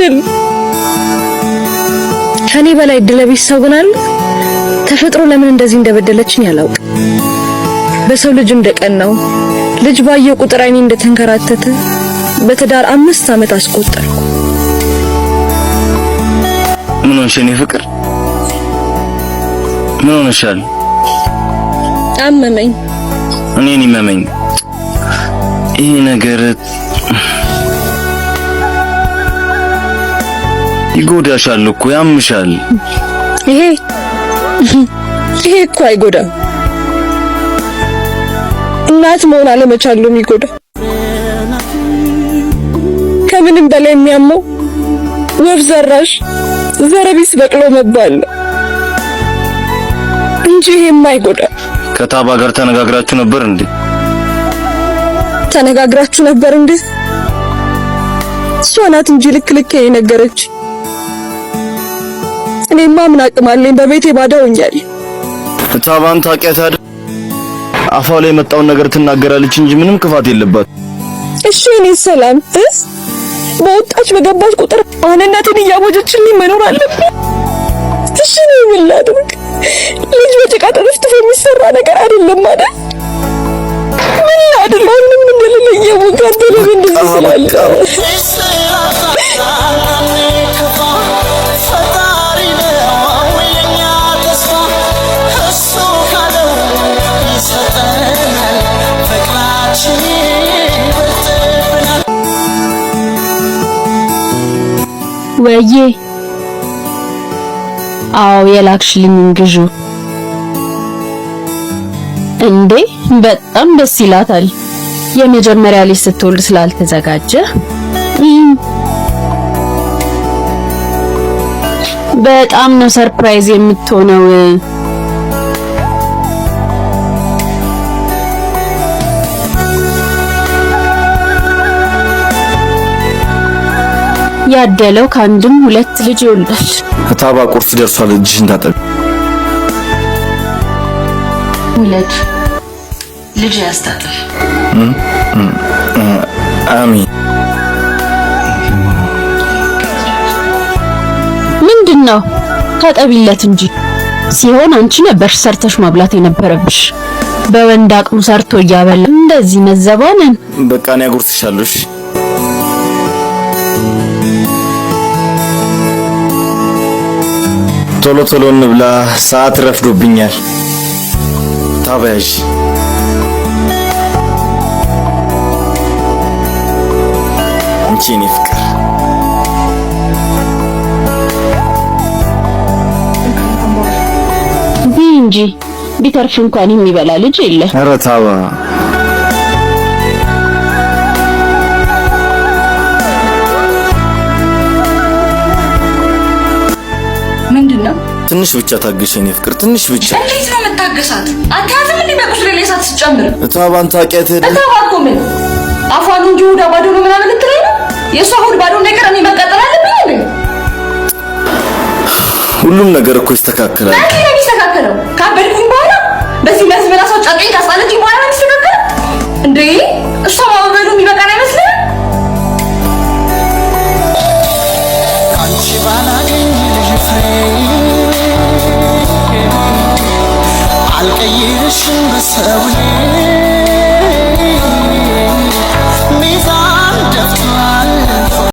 እድል ከኔ በላይ እድለቢስ ሰው ግን አለ? ተፈጥሮ ለምን እንደዚህ እንደበደለችኝ ያላውቅ። በሰው ልጅ እንደቀናው ልጅ ባየ ቁጥር አይኔ እንደተንከራተተ በትዳር 5 ዓመት አስቆጠርኩ። ምን ሆነሽ የኔ ፍቅር? ምን ሆነሻል? አመመኝ። እኔን ይመመኝ ይሄ ነገር ይጎዳሻል እኮ ያምሻል። ይሄ እኮ አይጎዳም። እናት መሆን አለመቻል ነው የሚጎዳ። ከምንም በላይ የሚያመው ወፍ ዘራሽ ዘረቢስ በቅሎ መባል ነው እንጂ ይሄም አይጎዳም። ከታባ ጋር ተነጋግራችሁ ነበር እንዴ? ተነጋግራችሁ ነበር እንዴ? እሷ ናት እንጂ ልክ የነገረች። እኔማ ምን አቅም አለኝ? በቤቴ ባዳ ሆኛለሁ። ታባን ታውቂያት አይደል? አፏ ላይ የመጣውን ነገር ትናገራለች እንጂ ምንም ክፋት የለባት። እሺ እኔ ሰላም በወጣች በገባች ቁጥር ማንነትን እያወጀችልኝ መኖር አለብኝ? እሺ ነው ምን ላድርግ? ልጅ በጭቃ ተደፍቶ የሚሰራ ነገር አይደለም አይደል? ምን ላድርግ? ምንም እንደሌለ እያወቃት ለምን እንደዚህ ስላለ ወዬ አዎ የላክሽልኝ ግዢ እንዴ በጣም ደስ ይላታል። የመጀመሪያ ልጅ ስትወልድ ስላልተዘጋጀ በጣም ነው ሰርፕራይዝ የምትሆነው። ያደለው ከአንድም 2 ልጅ ይወልዳል። ታባ ቁርስ ደርሷል። እጅሽን ታጠቢ። ውለድ ልጅ ያስታጥፍ። አሚን። ምንድነው? ታጠቢለት እንጂ ሲሆን አንቺ ነበር ሰርተሽ ማብላት የነበረብሽ። በወንድ አቅሙ ሰርቶ እያበላ እንደዚህ መዘባነን። በቃ እኔ አጉርስሻለሁ። ቶሎ እንብላ፣ ሰዓት ረፍዶብኛል። ታባያሽ አንቺ እኔ ፍቅር እንጂ ቢተርፍ እንኳን የሚበላ ልጅ የለ። ኧረ ታባ ምንድነው? ትንሽ ብቻ ታገሽ የኔ ፍቅር፣ ትንሽ ብቻ። እንዴት ነው የምታገሳት? አታያትም እንዴ በቁስሌ ላይ እሳት ስትጨምር? ታባን ታውቂያት አይደል? ታባ እኮ ምን አፏን እንጂ ሆዷ ባዶ ነው ምናምን ልትለኝ ነው? የእሷ ሆድ ባዶ ነገር እኔ መቀጠል አለብኝ እንዴ? ሁሉም ነገር እኮ ይስተካከላል። ለምን ነው የሚስተካከለው? ካበድኩኝ በኋላ በዚህ መስመራ ሰው ጫቀኝ ካስጣለችኝ በኋላ ነው የሚስተካከለው እንዴ? እሷ ማበዱ የሚበቃን አይመስልም? አንቺ ባላገኝ ልጅ አልቀይርሽም በሰው